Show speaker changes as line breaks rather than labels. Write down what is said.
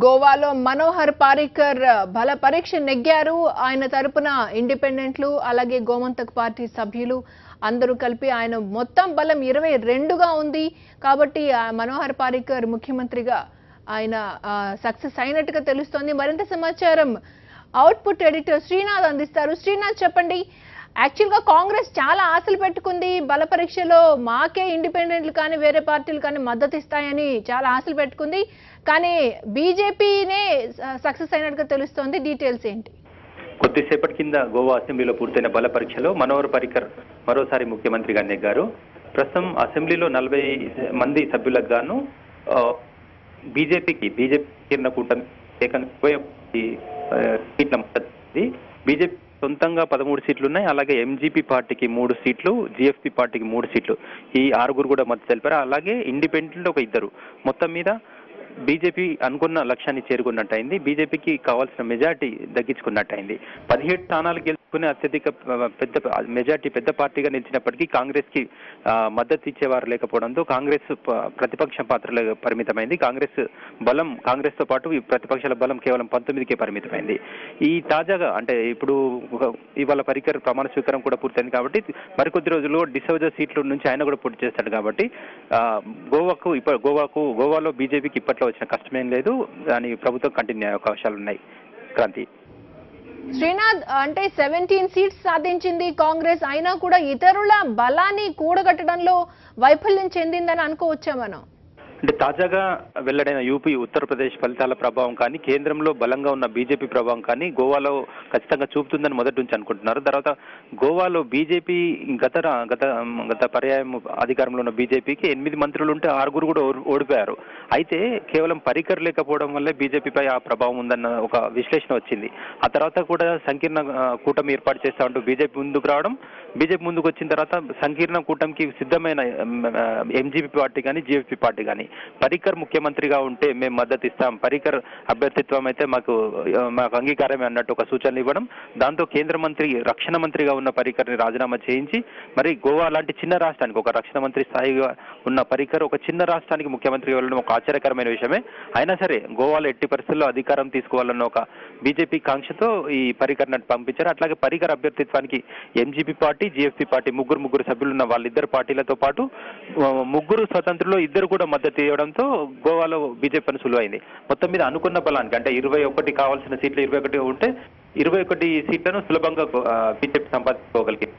గోవాలో మనోహర్ పారికర్ బల పరీక్ష నెగ్గారు. ఆయన తరపున ఇండిపెండెంట్లు అలాగే గోమంతక్ పార్టీ సభ్యులు అందరూ కలిపి ఆయన మొత్తం బలం 22గా ఉంది. కాబట్టి మనోహర్ పారికర్ ముఖ్యమంత్రిగా ఆయన సక్సెస్ అయినట్టుగా తెలుస్తోంది. మరింత సమాచారం అవుట్పుట్ ఎడిటర్ శ్రీనాథ్ అందిస్తారు. శ్రీనాథ్ చెప్పండి. యాక్చువల్గా కాంగ్రెస్ చాలా ఆశలు పెట్టుకుంది. బల పరీక్షలో మాకే ఇండిపెండెంట్లు కానీ వేరే పార్టీలు కానీ మద్దతు ఇస్తాయని చాలా ఆశలు పెట్టుకుంది. కానీ బీజేపీనే సక్సెస్ అయినట్టుగా తెలుస్తోంది. డీటెయిల్స్ ఏంటి?
కొద్దిసేపటి కింద గోవా అసెంబ్లీలో పూర్తయిన బల పరీక్షలో మనోహర్ పారికర్ మరోసారి ముఖ్యమంత్రిగా నెగ్గారు. ప్రస్తుతం అసెంబ్లీలో 40 మంది సభ్యులకు గాను బీజేపీ కూటమి ఏకంగా సీట్ల మద్దతు. బీజేపీ సొంతంగా 13 సీట్లు ఉన్నాయి. అలాగే ఎంజీపీ పార్టీకి 3 సీట్లు, జీఎఫ్పీ పార్టీకి 3 సీట్లు, ఈ 6 కూడా మద్దతు తెలిపారు. అలాగే ఇండిపెండెంట్ ఒక 2. మొత్తం మీద బీజేపీ అనుకున్న లక్ష్యాన్ని చేరుకున్నట్టయింది. బీజేపీకి కావాల్సిన మెజార్టీ దక్కించుకున్నట్టయింది. 17 స్థానాలు గెలుచుకునే అత్యధిక మెజార్టీ పెద్ద పార్టీగా నిలిచినప్పటికీ కాంగ్రెస్ కి మద్దతు ఇచ్చేవారు లేకపోవడంతో కాంగ్రెస్ ప్రతిపక్ష పాత్రలో పరిమితమైంది. కాంగ్రెస్ తో పాటు ప్రతిపక్షాల బలం కేవలం 19కే పరిమితమైంది. ఈ తాజాగా అంటే ఇప్పుడు ఇవాళ పారికర్ ప్రమాణ స్వీకారం కూడా పూర్తయింది కాబట్టి మరికొద్ది రోజుల్లో డిసౌజా సీట్ల నుంచి ఆయన కూడా పోటీ చేస్తాడు. కాబట్టి గోవాలో బీజేపీకి ఇప్పట్లో వచ్చిన కష్టమేం లేదు. దాని ప్రభుత్వం కంటిన్యూ అయ్యే అవకాశాలు ఉన్నాయి. క్రాంతి.
శ్రీనాథ్, అంటే 17 సీట్స్ సాధించింది కాంగ్రెస్, అయినా కూడా ఇతరుల బలాన్ని కూడగట్టడంలో వైఫల్యం చెందిందని అనుకోవచ్చా మనం?
అంటే తాజాగా వెల్లడైన యూపీ, ఉత్తరప్రదేశ్ ఫలితాల ప్రభావం కానీ కేంద్రంలో బలంగా ఉన్న బీజేపీ ప్రభావం కానీ గోవాలో ఖచ్చితంగా చూపుతుందని మొదటి నుంచి అనుకుంటున్నారు. తర్వాత గోవాలో బీజేపీ గత పర్యాయం అధికారంలో ఉన్న బీజేపీకి 8 మంత్రులు ఉంటే 6 కూడా ఓడిపోయారు. అయితే కేవలం పారికర్ లేకపోవడం వల్లే బీజేపీపై ఆ ప్రభావం ఉందన్న ఒక విశ్లేషణ వచ్చింది. ఆ తర్వాత కూడా సంకీర్ణ కూటమి ఏర్పాటు చేస్తా ఉంటూ బీజేపీ ముందుకు వచ్చిన తర్వాత సంకీర్ణ కూటమికి సిద్ధమైన ఎంజీపీ పార్టీ కానీ జీఎఫ్పీ పార్టీ కానీ పారికర్ ముఖ్యమంత్రిగా ఉంటే మేము మద్దతు ఇస్తాం, పారికర్ అభ్యర్థిత్వం అయితే మాకు అంగీకారమే అన్నట్టు ఒక సూచనలు ఇవ్వడం, దాంతో కేంద్ర మంత్రి రక్షణ మంత్రిగా ఉన్న పారికర్ని రాజీనామా చేయించి మరి గోవా లాంటి చిన్న రాష్ట్రానికి ఒక రక్షణ మంత్రి స్థాయిగా ఉన్న పారికర్ ఒక చిన్న రాష్ట్రానికి ముఖ్యమంత్రిగా వెళ్ళడం ఒక ఆశ్చర్యకరమైన విషయమే. అయినా సరే గోవాలో ఎట్టి పరిస్థితుల్లో అధికారం తీసుకోవాలన్న ఒక బీజేపీ కాంక్షతో ఈ పారికర్ని పంపించారు. అట్లాగే పారికర్ అభ్యర్థిత్వానికి ఎంజీపీ పార్టీ, జీఎఫ్పీ పార్టీ ముగ్గురు సభ్యులున్న వాళ్ళిద్దరు పార్టీలతో పాటు 3 స్వతంత్రులు 2 కూడా మద్దతు ఇవ్వడంతో గోవాలో బీజేపీ సులువైంది. మొత్తం మీద అనుకున్న బలానికి అంటే 21 కావాల్సిన సీట్లు 21 ఉంటే 21 సీట్లను సులభంగా బీజేపీ సంపాదించుకోగలిగింది.